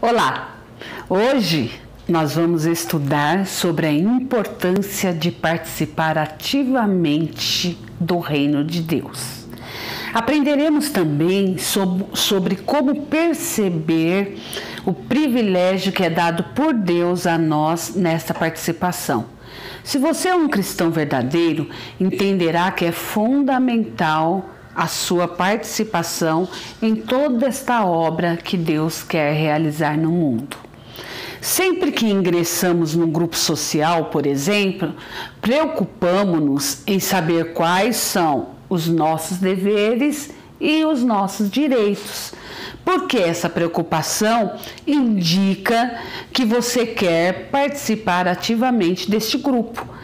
Olá! Hoje nós vamos estudar sobre a importância de participar ativamente do reino de Deus. Aprenderemos também sobre como perceber o privilégio que é dado por Deus a nós nesta participação. Se você é um cristão verdadeiro, entenderá que é fundamental a sua participação em toda esta obra que Deus quer realizar no mundo. Sempre que ingressamos num grupo social, por exemplo, preocupamos-nos em saber quais são os nossos deveres e os nossos direitos, porque essa preocupação indica que você quer participar ativamente deste grupo.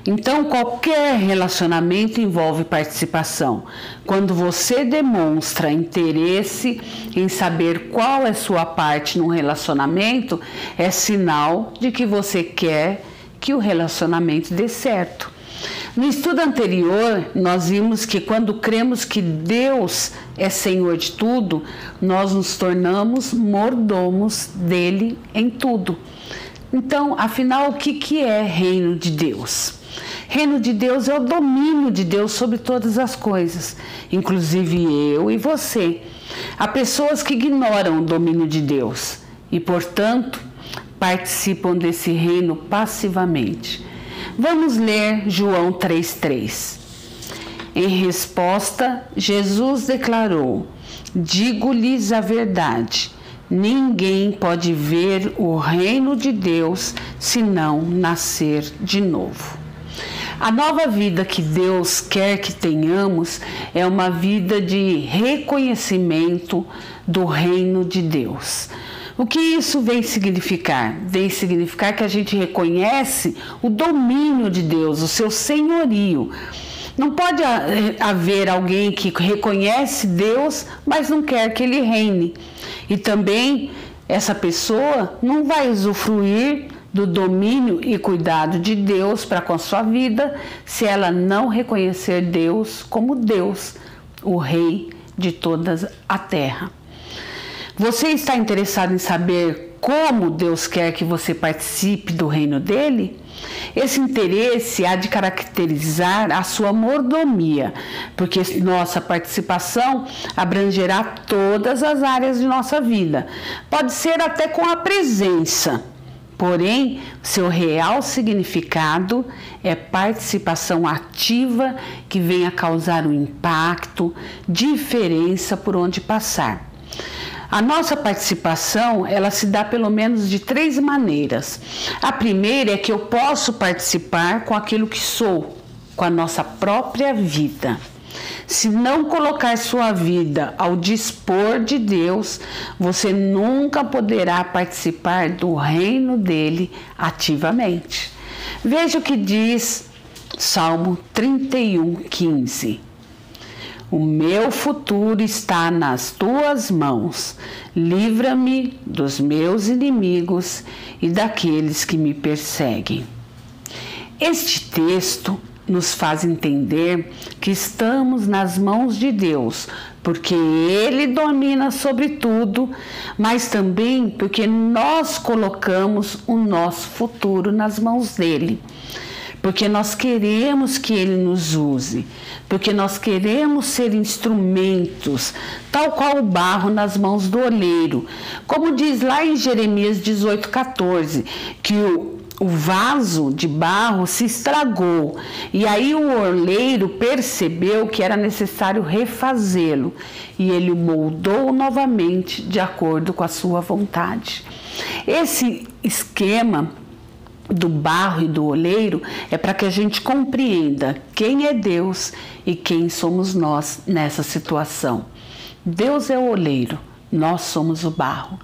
Então, qualquer relacionamento envolve participação. Quando você demonstra interesse em saber qual é sua parte num relacionamento, é sinal de que você quer que o relacionamento dê certo. No estudo anterior, nós vimos que quando cremos que Deus é Senhor de tudo, nós nos tornamos mordomos dele em tudo. Então, afinal, o que é reino de Deus? Reino de Deus é o domínio de Deus sobre todas as coisas, inclusive eu e você. Há pessoas que ignoram o domínio de Deus e, portanto, participam desse reino passivamente. Vamos ler João 3,3. Em resposta, Jesus declarou: digo-lhes a verdade, ninguém pode ver o reino de Deus se não nascer de novo. A nova vida que Deus quer que tenhamos é uma vida de reconhecimento do reino de Deus. O que isso vem significar? Vem significar que a gente reconhece o domínio de Deus, o seu senhorio. Não pode haver alguém que reconhece Deus, mas não quer que ele reine. E também essa pessoa não vai usufruir do domínio e cuidado de Deus para com a sua vida se ela não reconhecer Deus como Deus, o Rei de toda a terra. Você está interessado em saber como Deus quer que você participe do reino dele? Esse interesse há de caracterizar a sua mordomia, porque nossa participação abrangerá todas as áreas de nossa vida. Pode ser até com a presença. Porém, seu real significado é participação ativa que venha causar um impacto, diferença por onde passar. A nossa participação, ela se dá pelo menos de 3 maneiras. A primeira é que eu posso participar com aquilo que sou, com a nossa própria vida. Se não colocar sua vida ao dispor de Deus, você nunca poderá participar do reino dele ativamente. Veja o que diz Salmo 31:15. O meu futuro está nas tuas mãos. Livra-me dos meus inimigos e daqueles que me perseguem. Este texto nos faz entender que estamos nas mãos de Deus, porque Ele domina sobre tudo, mas também porque nós colocamos o nosso futuro nas mãos dele. Porque nós queremos que Ele nos use, porque nós queremos ser instrumentos, tal qual o barro nas mãos do oleiro. Como diz lá em Jeremias 18:14, que o vaso de barro se estragou e aí o oleiro percebeu que era necessário refazê-lo e ele o moldou novamente de acordo com a sua vontade. Esse esquema do barro e do oleiro é para que a gente compreenda quem é Deus e quem somos nós nessa situação. Deus é o oleiro, nós somos o barro.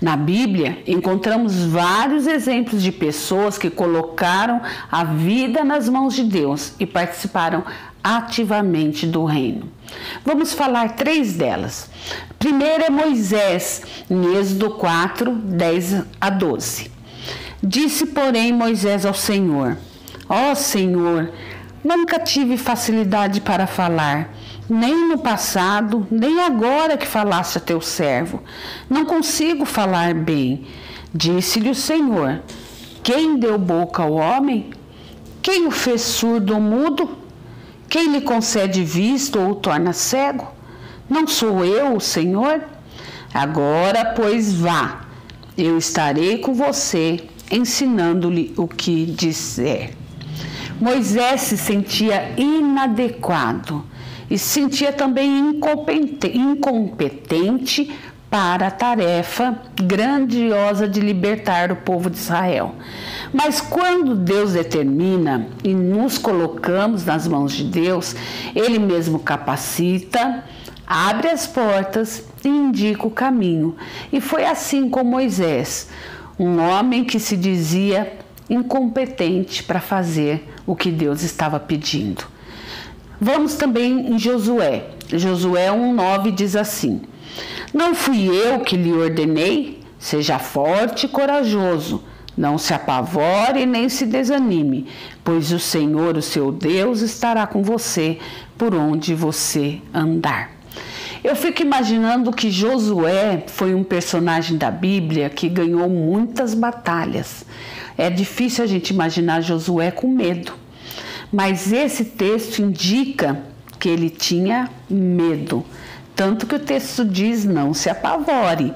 Na Bíblia, encontramos vários exemplos de pessoas que colocaram a vida nas mãos de Deus e participaram ativamente do reino. Vamos falar 3 delas. Primeiro é Moisés, em Êxodo 4:10-12. Disse, porém, Moisés ao Senhor: ó Senhor, nunca tive facilidade para falar, nem no passado, nem agora que falaste a teu servo. Não consigo falar bem. Disse-lhe o Senhor: quem deu boca ao homem? Quem o fez surdo ou mudo? Quem lhe concede vista ou o torna cego? Não sou eu, o Senhor? Agora, pois, vá. Eu estarei com você, ensinando-lhe o que disser. Moisés se sentia inadequado e se sentia também incompetente para a tarefa grandiosa de libertar o povo de Israel. Mas quando Deus determina e nos colocamos nas mãos de Deus, Ele mesmo capacita, abre as portas e indica o caminho. E foi assim com Moisés, um homem que se dizia incompetente para fazer o que Deus estava pedindo. Vamos também em Josué. Josué 1:9 diz assim: não fui eu que lhe ordenei? Seja forte e corajoso, não se apavore nem se desanime, pois o Senhor, o seu Deus, estará com você por onde você andar. Eu fico imaginando que Josué foi um personagem da Bíblia que ganhou muitas batalhas. É difícil a gente imaginar Josué com medo, mas esse texto indica que ele tinha medo. Tanto que o texto diz: não se apavore.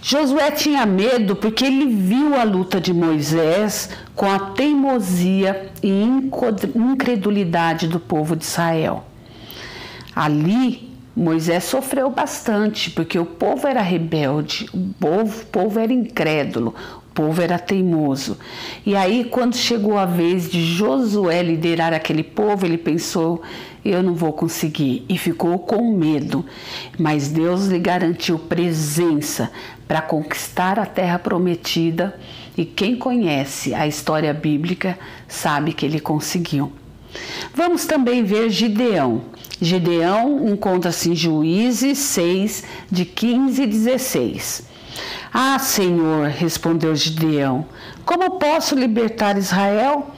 Josué tinha medo porque ele viu a luta de Moisés com a teimosia e incredulidade do povo de Israel. Ali, Moisés sofreu bastante, porque o povo era rebelde, o povo era incrédulo, o povo era teimoso. E aí, quando chegou a vez de Josué liderar aquele povo, ele pensou: eu não vou conseguir, e ficou com medo. Mas Deus lhe garantiu presença para conquistar a terra prometida, e quem conhece a história bíblica sabe que ele conseguiu. Vamos também ver Gideão. Gideão encontra-se em Juízes 6, de 15 e 16. Ah, Senhor, respondeu Gideão, como posso libertar Israel?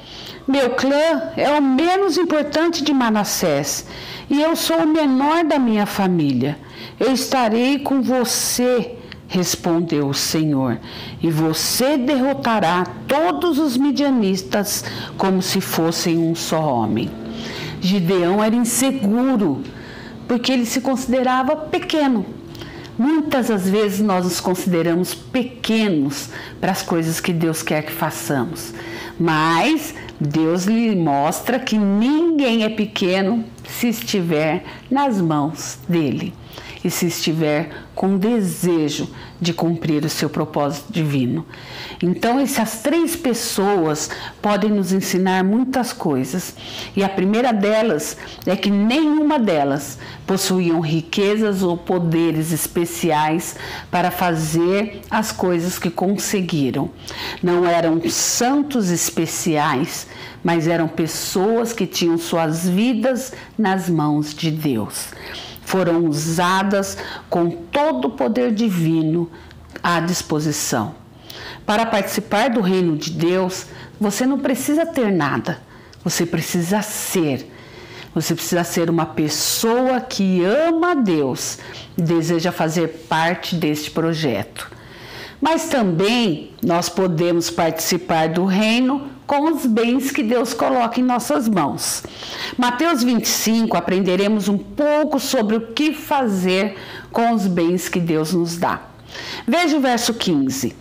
Meu clã é o menos importante de Manassés e eu sou o menor da minha família. Eu estarei com você, respondeu o Senhor, e você derrotará todos os midianitas como se fossem um só homem. Gideão era inseguro, porque ele se considerava pequeno. Muitas das vezes nós nos consideramos pequenos para as coisas que Deus quer que façamos. Mas Deus lhe mostra que ninguém é pequeno se estiver nas mãos dele e se estiver com desejo de cumprir o seu propósito divino. Então, essas três pessoas podem nos ensinar muitas coisas. E a primeira delas é que nenhuma delas possuíam riquezas ou poderes especiais para fazer as coisas que conseguiram. Não eram santos especiais, mas eram pessoas que tinham suas vidas nas mãos de Deus. Foram usadas com todo o poder divino à disposição. Para participar do reino de Deus, você não precisa ter nada, você precisa ser. Você precisa ser uma pessoa que ama a Deus e deseja fazer parte deste projeto. Mas também nós podemos participar do reino com os bens que Deus coloca em nossas mãos. Mateus 25, aprenderemos um pouco sobre o que fazer com os bens que Deus nos dá. Veja o verso 15.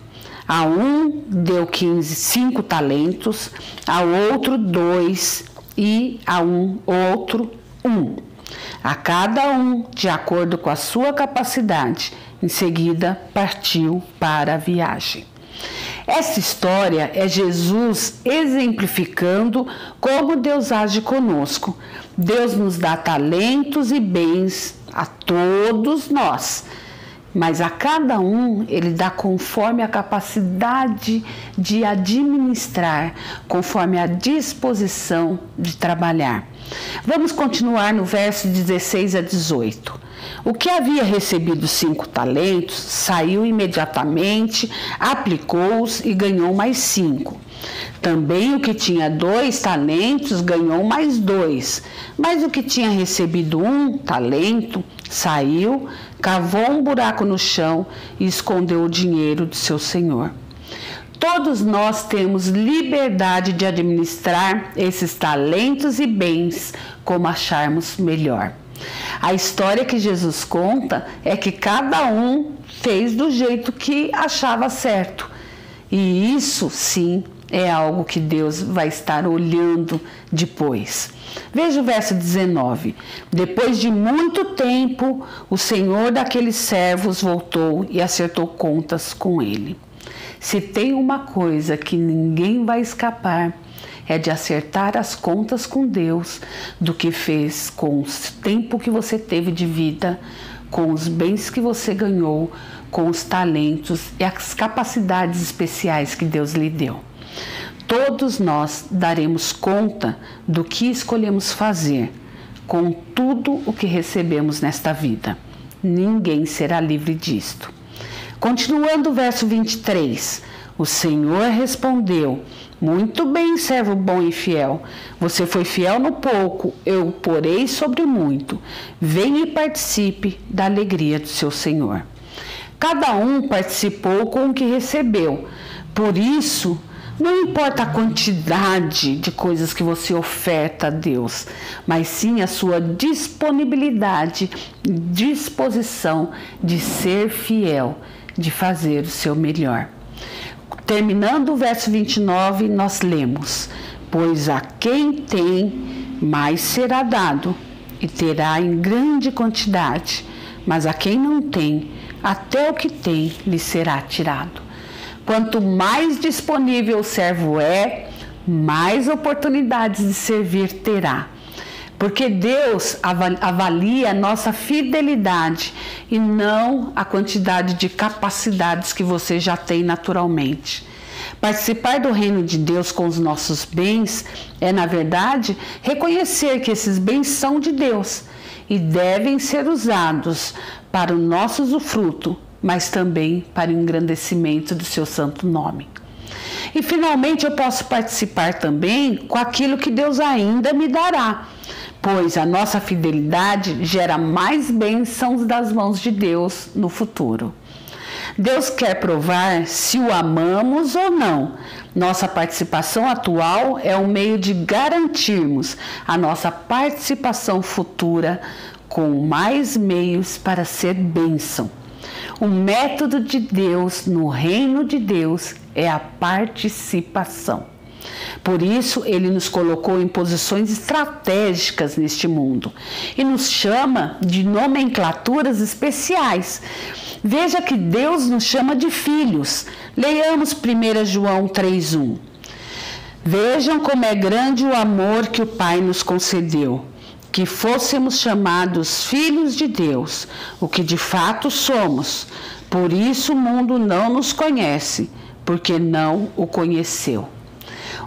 A um deu 5 talentos, ao outro 2 e a outro 1. A cada um de acordo com a sua capacidade. Em seguida, partiu para a viagem. Essa história é Jesus exemplificando como Deus age conosco. Deus nos dá talentos e bens a todos nós, mas a cada um Ele dá conforme a capacidade de administrar, conforme a disposição de trabalhar. Vamos continuar no verso 16 a 18. O que havia recebido 5 talentos, saiu imediatamente, aplicou-os e ganhou mais 5. Também o que tinha 2 talentos ganhou mais 2, mas o que tinha recebido 1 talento saiu, cavou um buraco no chão e escondeu o dinheiro de seu senhor. Todos nós temos liberdade de administrar esses talentos e bens como acharmos melhor. A história que Jesus conta é que cada um fez do jeito que achava certo. E isso, sim, é algo que Deus vai estar olhando depois. Veja o verso 19. Depois de muito tempo, o senhor daqueles servos voltou e acertou contas com ele. Se tem uma coisa que ninguém vai escapar, é de acertar as contas com Deus do que fez com o tempo que você teve de vida, com os bens que você ganhou, com os talentos e as capacidades especiais que Deus lhe deu. Todos nós daremos conta do que escolhemos fazer com tudo o que recebemos nesta vida. Ninguém será livre disto. Continuando o verso 23, o Senhor respondeu: muito bem, servo bom e fiel. Você foi fiel no pouco, eu o porei sobre muito. Venha e participe da alegria do seu Senhor. Cada um participou com o que recebeu. Por isso, não importa a quantidade de coisas que você oferta a Deus, mas sim a sua disponibilidade, disposição de ser fiel, de fazer o seu melhor. Terminando o verso 29, nós lemos: pois a quem tem, mais será dado, e terá em grande quantidade, mas a quem não tem, até o que tem lhe será tirado. Quanto mais disponível o servo é, mais oportunidades de servir terá. Porque Deus avalia a nossa fidelidade e não a quantidade de capacidades que você já tem naturalmente. Participar do reino de Deus com os nossos bens é, na verdade, reconhecer que esses bens são de Deus e devem ser usados para o nosso usufruto, mas também para o engrandecimento do seu santo nome. E finalmente eu posso participar também com aquilo que Deus ainda me dará, pois a nossa fidelidade gera mais bênçãos das mãos de Deus no futuro. Deus quer provar se o amamos ou não. Nossa participação atual é um meio de garantirmos a nossa participação futura com mais meios para ser bênção. O método de Deus no reino de Deus é a participação. Por isso, Ele nos colocou em posições estratégicas neste mundo e nos chama de nomenclaturas especiais. Veja que Deus nos chama de filhos. Leiamos 1 João 3,1. Vejam como é grande o amor que o Pai nos concedeu, que fôssemos chamados filhos de Deus, o que de fato somos. Por isso o mundo não nos conhece, porque não o conheceu.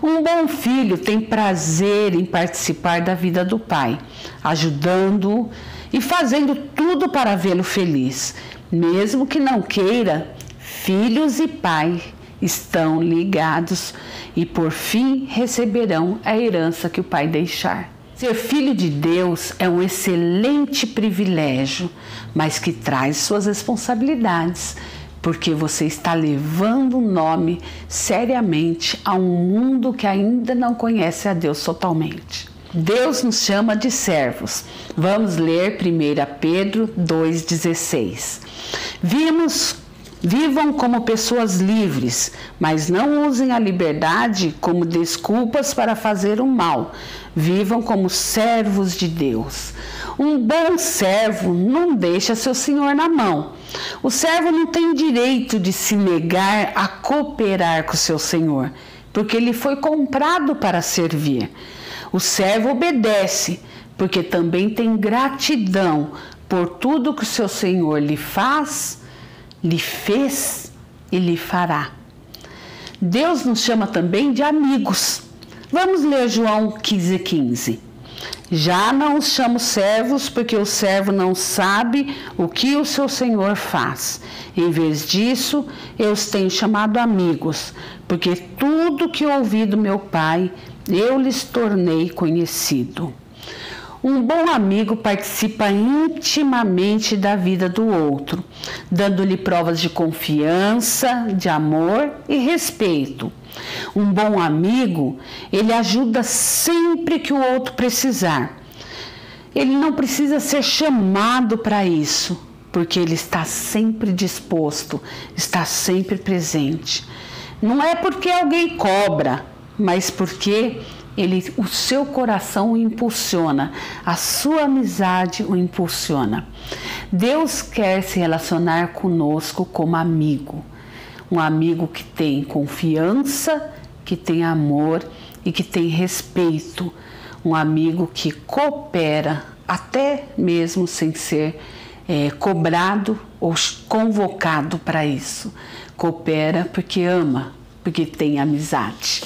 Um bom filho tem prazer em participar da vida do pai, ajudando-o e fazendo tudo para vê-lo feliz. Mesmo que não queira, filhos e pai estão ligados e por fim receberão a herança que o pai deixar. Ser filho de Deus é um excelente privilégio, mas que traz suas responsabilidades, porque você está levando o nome seriamente a um mundo que ainda não conhece a Deus totalmente. Deus nos chama de servos. Vamos ler 1 Pedro 2,16. Vivam como pessoas livres, mas não usem a liberdade como desculpas para fazer o mal. Vivam como servos de Deus. Um bom servo não deixa seu senhor na mão. O servo não tem direito de se negar a cooperar com seu senhor, porque ele foi comprado para servir. O servo obedece, porque também tem gratidão por tudo que o seu senhor lhe faz, lhe fez e lhe fará. Deus nos chama também de amigos. Vamos ler João 15,15. Já não os chamo servos, porque o servo não sabe o que o seu senhor faz. Em vez disso, eu os tenho chamado amigos, porque tudo que ouvi do meu Pai, eu lhes tornei conhecido. Um bom amigo participa intimamente da vida do outro, dando-lhe provas de confiança, de amor e respeito. Um bom amigo, ele ajuda sempre que o outro precisar. Ele não precisa ser chamado para isso, porque ele está sempre disposto, está sempre presente. Não é porque alguém cobra, mas porque o seu coração o impulsiona, a sua amizade o impulsiona. Deus quer se relacionar conosco como amigo. Um amigo que tem confiança, que tem amor e que tem respeito. Um amigo que coopera, até mesmo sem ser cobrado ou convocado para isso. Coopera porque ama, porque tem amizade.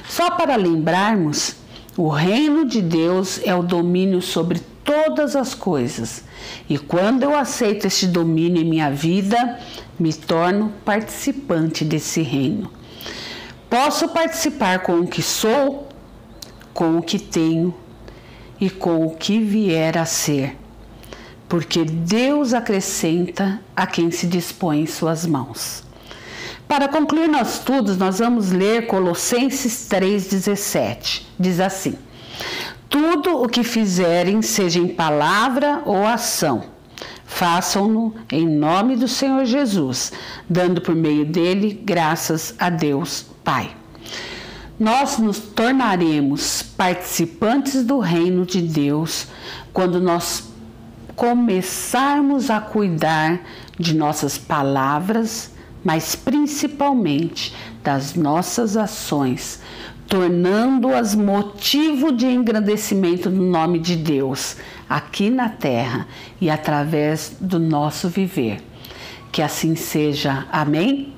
Só para lembrarmos, o reino de Deus é o domínio sobre todas as coisas. E quando eu aceito este domínio em minha vida, me torno participante desse reino. Posso participar com o que sou, com o que tenho e com o que vier a ser, porque Deus acrescenta a quem se dispõe em suas mãos. Para concluir nossos estudos, nós vamos ler Colossenses 3,17. Diz assim: tudo o que fizerem, seja em palavra ou ação, façam-no em nome do Senhor Jesus, dando por meio dele graças a Deus Pai. Nós nos tornaremos participantes do reino de Deus quando nós começarmos a cuidar de nossas palavras, mas principalmente das nossas ações, tornando-as motivo de engrandecimento do nome de Deus aqui na terra e através do nosso viver. Que assim seja. Amém?